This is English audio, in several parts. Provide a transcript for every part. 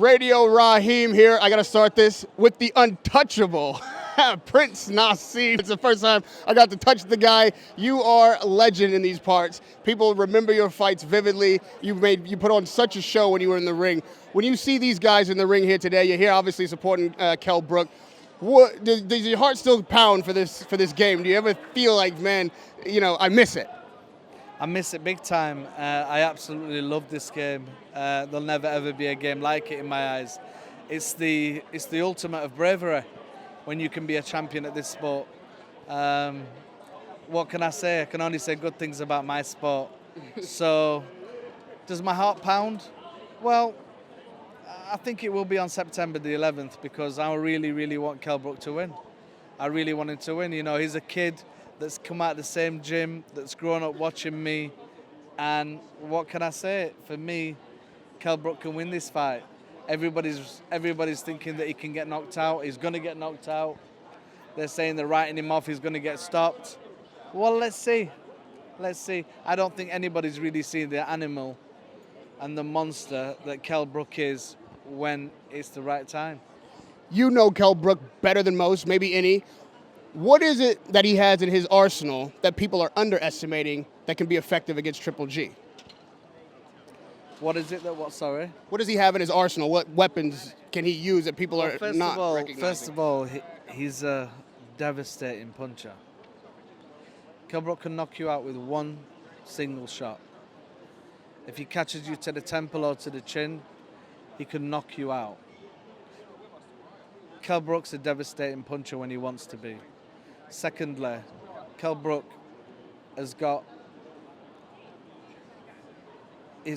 Radio Raheem here. I got to start this with the untouchable Prince Naseem. It's the first time I got to touch the guy. You are a legend in these parts. People remember your fights vividly. You put on such a show when you were in the ring. When you see these guys in the ring here today, you're here obviously supporting Kell Brook. What, does your heart still pound for this game? Do you ever feel like, man, I miss it? I miss it big time. I absolutely love this game. There'll never ever be a game like it in my eyes. It's the ultimate of bravery when you can be a champion at this sport. What can I say? I can only say good things about my sport. So, does my heart pound? Well, I think it will be on September the 11th because I really, really want Kell Brook to win. I really want him to win. He's a kid that's come out of the same gym, that's grown up watching me, and what can I say? For me, Kell Brook can win this fight. Everybody's thinking that he can get knocked out. He's going to get knocked out. They're saying they're writing him off. He's going to get stopped. Well, let's see. Let's see. I don't think anybody's really seen the animal and the monster that Kell Brook is when it's the right time. You know Kell Brook better than most, maybe any. What is it that he has in his arsenal that people are underestimating that can be effective against Triple G? What is it that sorry? What does he have in his arsenal? What weapons can he use that people are not recognizing? First of all, he's a devastating puncher. Kell Brook can knock you out with one single shot. If he catches you to the temple or to the chin, he can knock you out. Kell Brook's a devastating puncher when he wants to be. Secondly, Kell Brook he's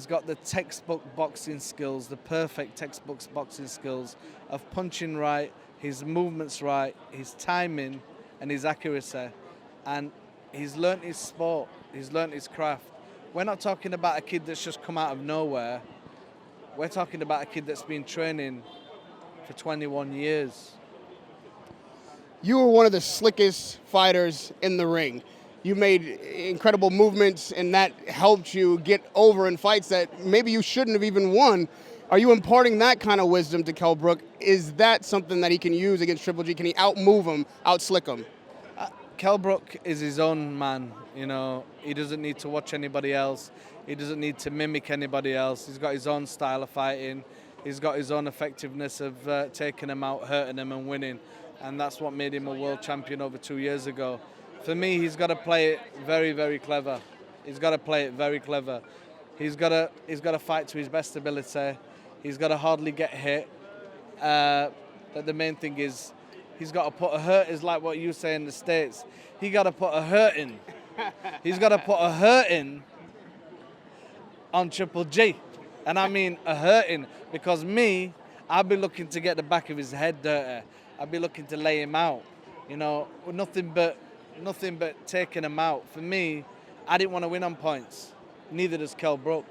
got the textbook boxing skills, the perfect textbook boxing skills of punching right, his movements right, his timing and his accuracy. And he's learnt his sport, he's learnt his craft. We're not talking about a kid that's just come out of nowhere. We're talking about a kid that's been training for 21 years. You were one of the slickest fighters in the ring. You made incredible movements, and that helped you get over in fights that maybe you shouldn't have even won. Are you imparting that kind of wisdom to Kell Brook? Is that something that he can use against Triple G? Can he outmove him, outslick him? Kell Brook is his own man. He doesn't need to watch anybody else. He doesn't need to mimic anybody else. He's got his own style of fighting. He's got his own effectiveness of taking him out, hurting him and winning. And that's what made him a world champion over 2 years ago. For me, he's got to play it very, very clever. He's got to play it very clever. He's got to fight to his best ability. He's got to hardly get hit. But the main thing is he's got to put a hurt, is like what you say in the States. He got to put a hurt in. He's got to put a hurt in on Triple G. And I mean a hurting, because me, I'll be looking to get the back of his head dirty. I'll be looking to lay him out, with nothing but taking him out. For me, I didn't want to win on points. Neither does Kell Brook.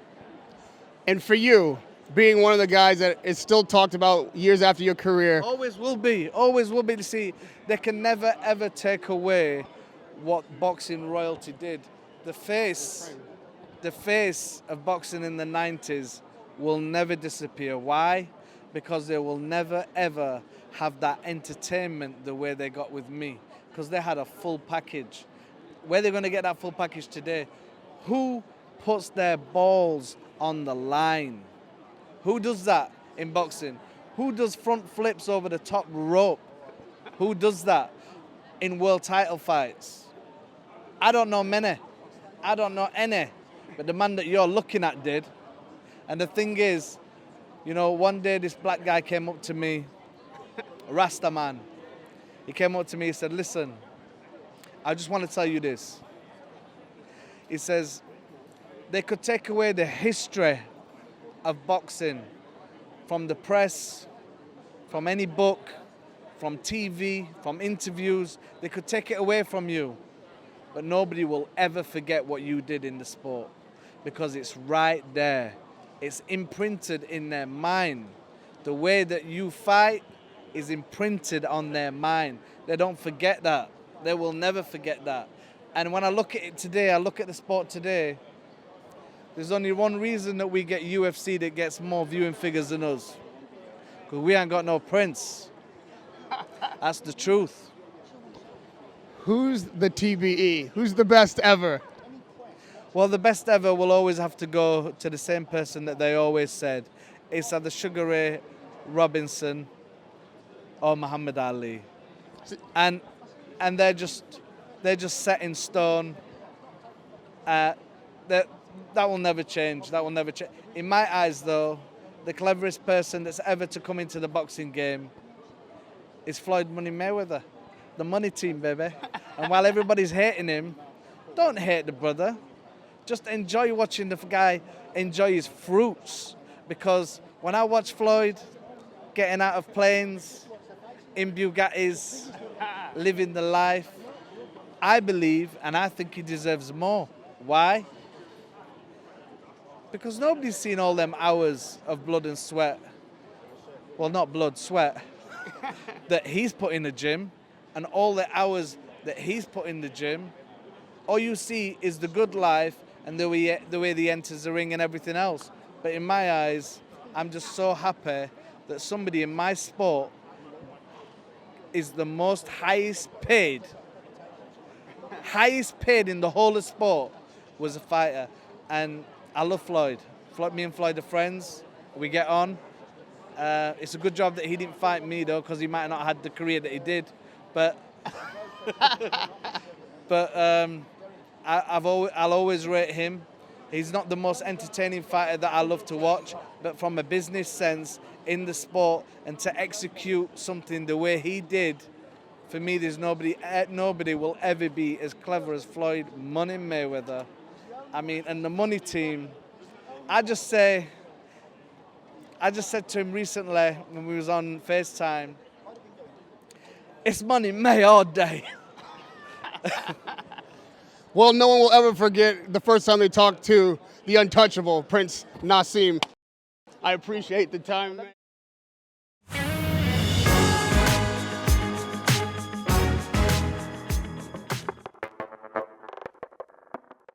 And for you, being one of the guys that is still talked about years after your career. Always will be. Always will be. See, they can never, ever take away what boxing royalty did. The face of boxing in the 90s will never disappear. Why? Because they will never, ever have that entertainment the way they got with me. Because they had a full package. Where they're going to get that full package today? Who puts their balls on the line? Who does that in boxing? Who does front flips over the top rope? Who does that in world title fights? I don't know many. I don't know any. But the man that you're looking at did. And the thing is, one day this black guy came up to me, Rasta man. He came up to me, he said, listen, I just want to tell you this. He says, they could take away the history of boxing from the press, from any book, from TV, from interviews. They could take it away from you, but nobody will ever forget what you did in the sport because it's right there. It's imprinted in their mind. The way that you fight is imprinted on their mind. They don't forget that. They will never forget that. And when I look at it today, I look at the sport today, there's only one reason that we get UFC that gets more viewing figures than us. because we ain't got no Prince. That's the truth. Who's the TBE? Who's the best ever? Well, the best ever will always have to go to the same person that they always said. It's either Sugar Ray Robinson or Muhammad Ali. And they're just set in stone. That will never change. That will never change. In my eyes, though, the cleverest person that's ever to come into the boxing game is Floyd Money Mayweather, the money team, baby. And while everybody's hating him, don't hate the brother. Just enjoy watching the guy enjoy his fruits. Because when I watch Floyd getting out of planes, in Bugattis, living the life, I believe and I think he deserves more. Why? Because nobody's seen all them hours of blood and sweat. Well, not blood, sweat. That he's put in the gym, and all the hours that he's put in the gym. All you see is the good life and the way he enters the ring and everything else. But in my eyes, I'm just so happy that somebody in my sport is the most highest paid in the whole of sport was a fighter. And I love Floyd. Me and Floyd are friends. We get on. It's a good job that he didn't fight me, though, because he might not have had the career that he did. But I'll always rate him. He's not the most entertaining fighter that I love to watch, but from a business sense in the sport and to execute something the way he did, for me, there's nobody will ever be as clever as Floyd Money Mayweather. I mean, and the money team. I just said to him recently when we was on FaceTime, it's Money May all day. Well, no one will ever forget the first time they talked to the untouchable Prince Naseem. I appreciate the time, man.